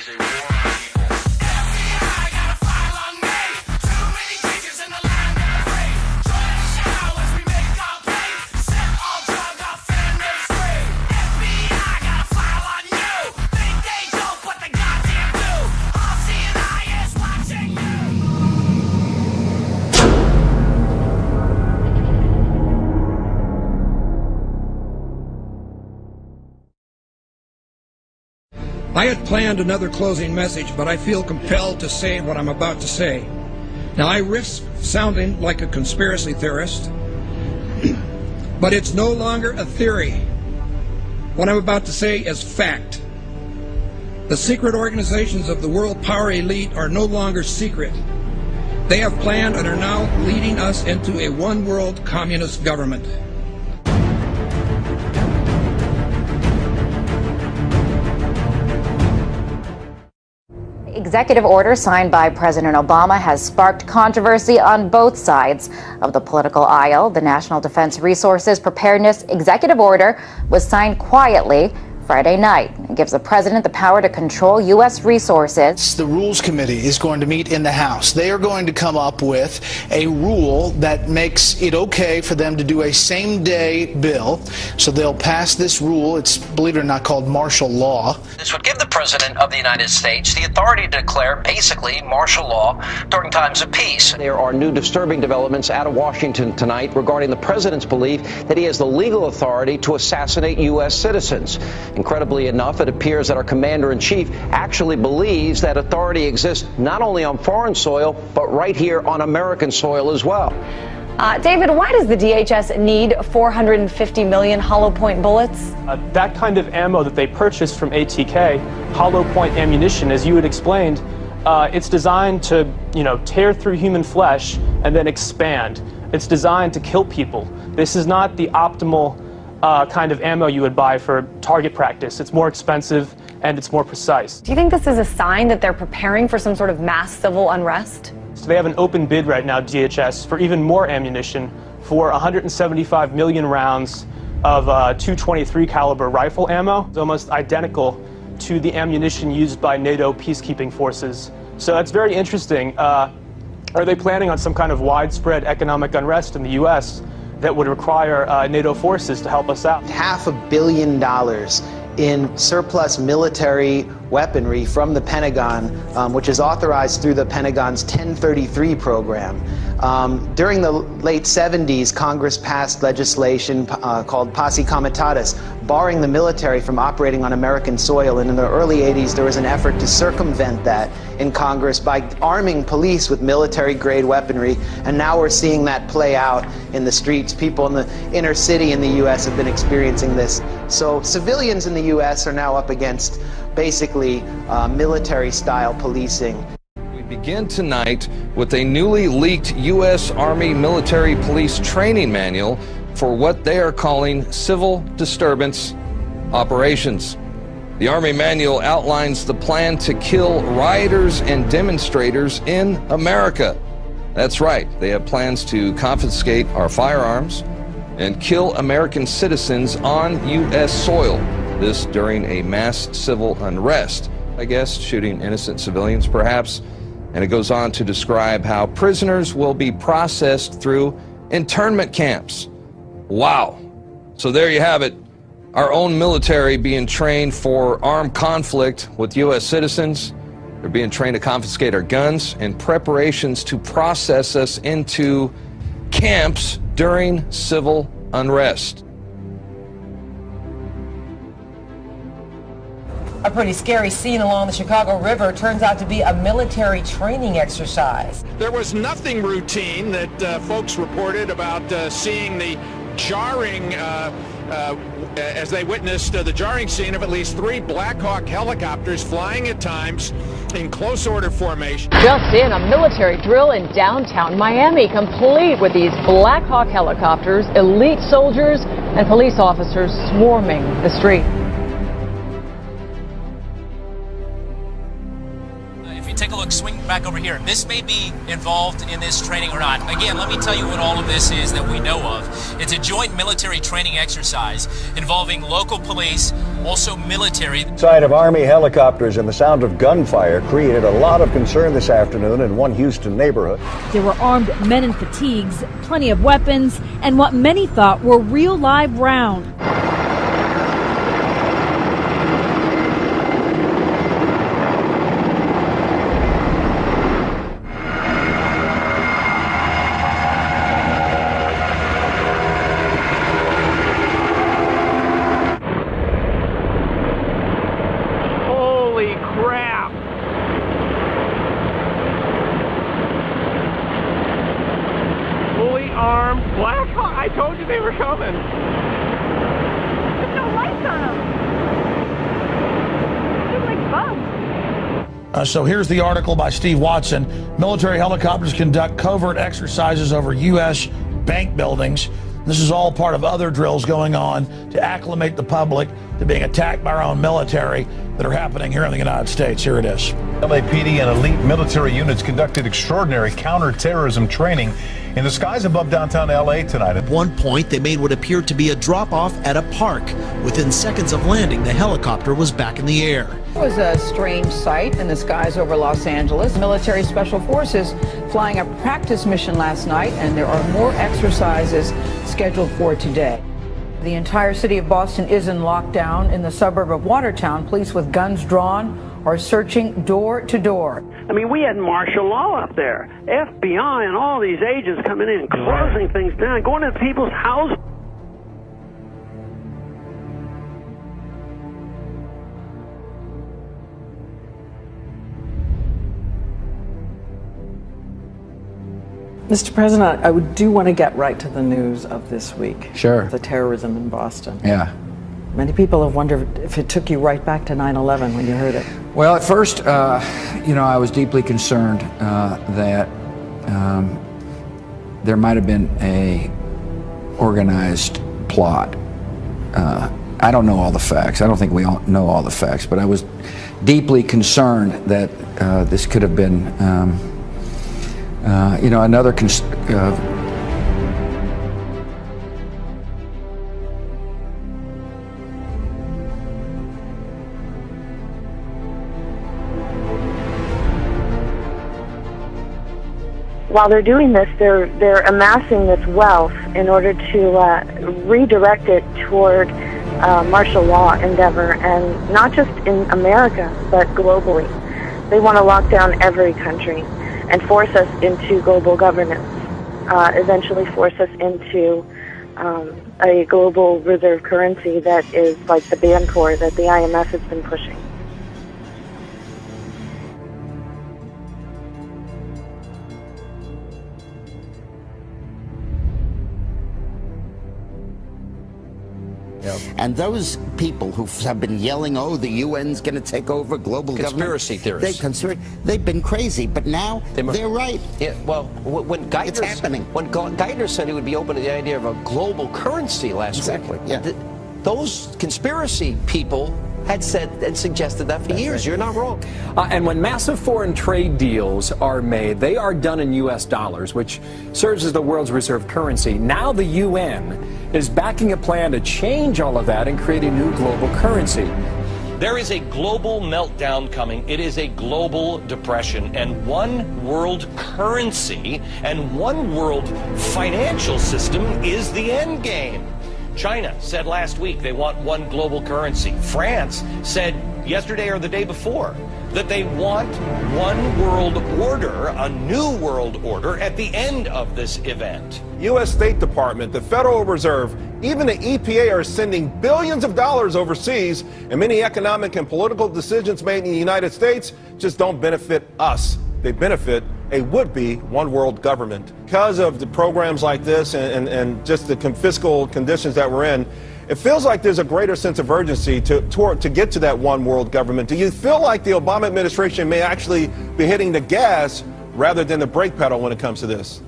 they war on people. FBI got a file on me. Too many teachers in the line that are free. Join the show as we make our play. Set all drug offenders free. FBI got a file on you. Think they don't, but they goddamn do. All CNI is watching you. I had planned another closing message, but I feel compelled to say what I'm about to say. Now, I risk sounding like a conspiracy theorist, but it's no longer a theory. What I'm about to say is fact. The secret organizations of the world power elite are no longer secret. They have planned and are now leading us into a one-world communist government. Executive order signed by President Obama has sparked controversy on both sides of the political aisle. The National Defense Resources Preparedness Executive Order was signed quietly Friday night. It gives the president the power to control U.S. resources. The Rules Committee is going to meet in the House. They are going to come up with a rule that makes it okay for them to do a same-day bill. So they'll pass this rule. It's, believe it or not, called martial law. This would give the President of the United States the authority to declare basically martial law during times of peace. There are new disturbing developments out of Washington tonight regarding the President's belief that he has the legal authority to assassinate U.S. citizens. Incredibly enough, it appears that our commander-in-chief actually believes that authority exists not only on foreign soil, but right here on American soil as well. David, why does the DHS need 450 million hollow point bullets? That kind of ammo that they purchased from ATK, hollow point ammunition, as you had explained, it's designed to, tear through human flesh and then expand. It's designed to kill people. This is not the optimal kind of ammo you would buy for target practice. It's more expensive and it's more precise. Do you think this is a sign that they're preparing for some sort of mass civil unrest? So they have an open bid right now, DHS, for even more ammunition for 175 million rounds of .223 caliber rifle ammo. It's almost identical to the ammunition used by NATO peacekeeping forces. So that's very interesting. Are they planning on some kind of widespread economic unrest in the U.S. that would require NATO forces to help us out? $500 million in surplus military weaponry from the Pentagon, which is authorized through the Pentagon's 1033 program. During the late 70s, Congress passed legislation called Posse Comitatus, barring the military from operating on American soil. And in the early 80s, there was an effort to circumvent that in Congress by arming police with military-grade weaponry. And now we're seeing that play out in the streets. People in the inner city in the U.S. have been experiencing this. So civilians in the U.S. are now up against basically military-style policing. We begin tonight with a newly leaked U.S. Army military police training manual for what they are calling civil disturbance operations. The Army manual outlines the plan to kill rioters and demonstrators in America. That's right, they have plans to confiscate our firearms and kill American citizens on U.S. soil. This during a mass civil unrest, I guess, shooting innocent civilians perhaps. And it goes on to describe how prisoners will be processed through internment camps. Wow. So there you have it. Our own military being trained for armed conflict with U.S. citizens. They're being trained to confiscate our guns in preparations to process us into camps during civil unrest. A pretty scary scene along the Chicago River turns out to be a military training exercise. There was nothing routine that folks reported about seeing the jarring, as they witnessed the jarring scene of at least 3 Black Hawk helicopters flying at times in close order formation. Just in, a military drill in downtown Miami, complete with these Black Hawk helicopters, elite soldiers, and police officers swarming the street. if you take a look, swing back over here, this may be involved in this training or not. Again, let me tell you what all of this is that we know of. It's a joint military training exercise involving local police, also military. Sight of Army helicopters and the sound of gunfire created a lot of concern this afternoon in one Houston neighborhood. There were armed men in fatigues, plenty of weapons, and what many thought were real live rounds. Holy crap! Fully armed Black Hawk. I told you they were coming. There's no lights on them. They're like bugs. So here's the article by Steve Watson. Military helicopters conduct covert exercises over U.S. bank buildings. This is all part of other drills going on to acclimate the public to being attacked by our own military that are happening here in the United States. Here it is. LAPD and elite military units conducted extraordinary counterterrorism training in the skies above downtown LA tonight. At one point, they made what appeared to be a drop-off at a park. Within seconds of landing, the helicopter was back in the air. It was a strange sight in the skies over Los Angeles. Military Special Forces flying a practice mission last night, and there are more exercises scheduled for today. The entire city of Boston is in lockdown. In the suburb of Watertown, police with guns drawn are searching door to door. I mean, we had martial law up there. FBI and all these agents coming in and closing things down, going to people's houses. Mr. President, I do want to get right to the news of this week. Sure. The terrorism in Boston. Yeah. Many people have wondered if it took you right back to 9/11 when you heard it. Well, at first, I was deeply concerned that there might have been a organized plot. I don't know all the facts. I don't think we all know all the facts, but I was deeply concerned that this could have been, another. While they're doing this, they're amassing this wealth in order to redirect it toward martial law endeavor, and not just in America, but globally. They want to lock down every country and force us into global governance, eventually force us into a global reserve currency that is like the Bancor that the IMF has been pushing. And those people who have been yelling, "Oh, the UN's going to take over global Conspiracy government," theorists. They've been crazy, but now they're right. Yeah, well, when It's happening. When Geithner said he would be open to the idea of a global currency last week, those conspiracy people had said and suggested that for years. You're not wrong. And when massive foreign trade deals are made, they are done in U.S. dollars, which serves as the world's reserve currency. Now the UN is backing a plan to change all of that and create a new global currency. There is a global meltdown coming. It is a global depression, and one world currency and one world financial system is the end game. China said last week they want one global currency. France said yesterday or the day before that they want one world order, a new world order, at the end of this event. U.S. State Department, the Federal Reserve, even the EPA are sending billions of dollars overseas, and many economic and political decisions made in the United States just don't benefit us. They benefit a would-be one world government. Because of the programs like this and just the fiscal conditions that we're in, it feels like there's a greater sense of urgency to get to that one world government. Do you feel like the Obama administration may actually be hitting the gas rather than the brake pedal when it comes to this?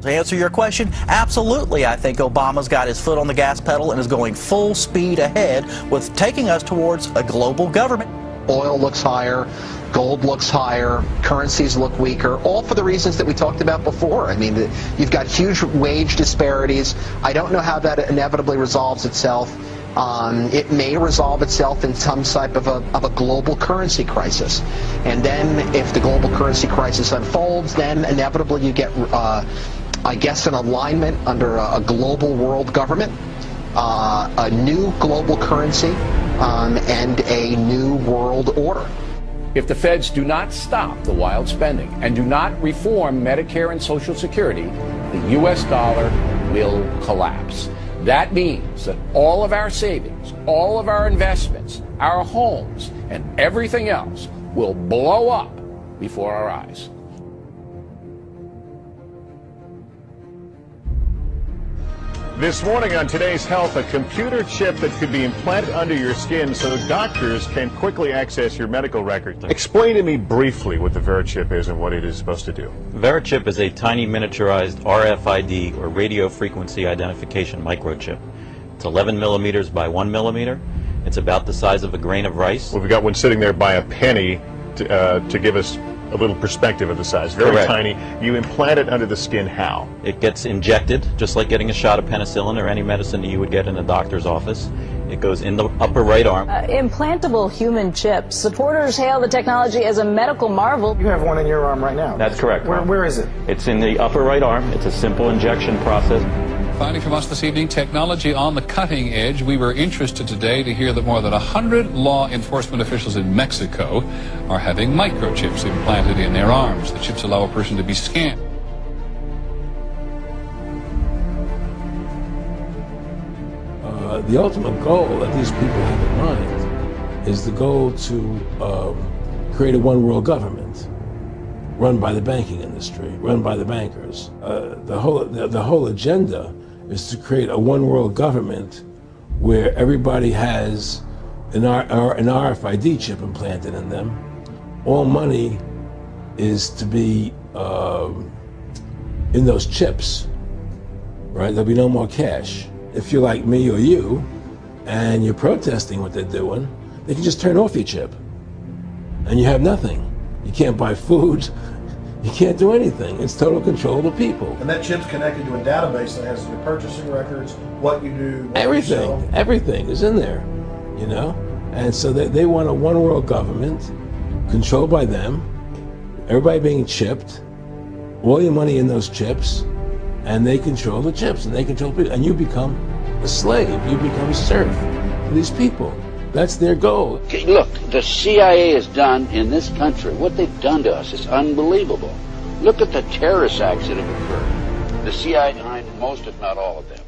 To answer your question, absolutely. I think Obama's got his foot on the gas pedal and is going full speed ahead with taking us towards a global government. oil looks higher, gold looks higher, currencies look weaker, all for the reasons that we talked about before. I mean, you've got huge wage disparities. I don't know how that inevitably resolves itself. It may resolve itself in some type of a global currency crisis. And then if the global currency crisis unfolds, then inevitably you get, I guess, an alignment under a global world government, a new global currency, and a new world order. If the feds do not stop the wild spending and do not reform Medicare and Social Security, the U.S. dollar will collapse. That means that all of our savings, all of our investments, our homes, and everything else will blow up before our eyes. This morning on Today's Health, a computer chip that could be implanted under your skin so doctors can quickly access your medical records. Explain to me briefly what the VeriChip is and what it is supposed to do. VeriChip is a tiny miniaturized RFID, or radio frequency identification microchip. It's 11 millimeters by 1 millimeter. It's about the size of a grain of rice. Well, we've got one sitting there by a penny to give us a little perspective of the size. Very Correct. tiny. You implant it under the skin how? It gets injected, just like getting a shot of penicillin or any medicine that you would get in a doctor's office. It goes in the upper right arm. Implantable human chips. Supporters hail the technology as a medical marvel. You have one in your arm right now. That's correct. Where is it? It's in the upper right arm. It's a simple injection process. Finally from us this evening, technology on the cutting edge. We were interested today to hear that more than 100 law enforcement officials in Mexico are having microchips implanted in their arms. The chips allow a person to be scanned. The ultimate goal that these people have in mind is the goal to create a one world government run by the banking industry, run by the bankers. The whole agenda is to create a one world government where everybody has an RFID chip implanted in them. All money is to be in those chips, right? There'll be no more cash. If you're like me or you, and you're protesting what they're doing, they can just turn off your chip, and you have nothing. You can't buy food, you can't do anything. It's total control of the people. And that chip's connected to a database that has your purchasing records, what you do, what Everything, you sell. everything is in there, you know? And so they want a one world government controlled by them, everybody being chipped, all your money in those chips, and they control the chips, and they control people, and you become a slave, you become a serf to these people. That's their goal. Okay, look, the CIA has done in this country, what they've done to us is unbelievable. Look at the terrorist acts that have occurred. The CIA behind most, if not all of this.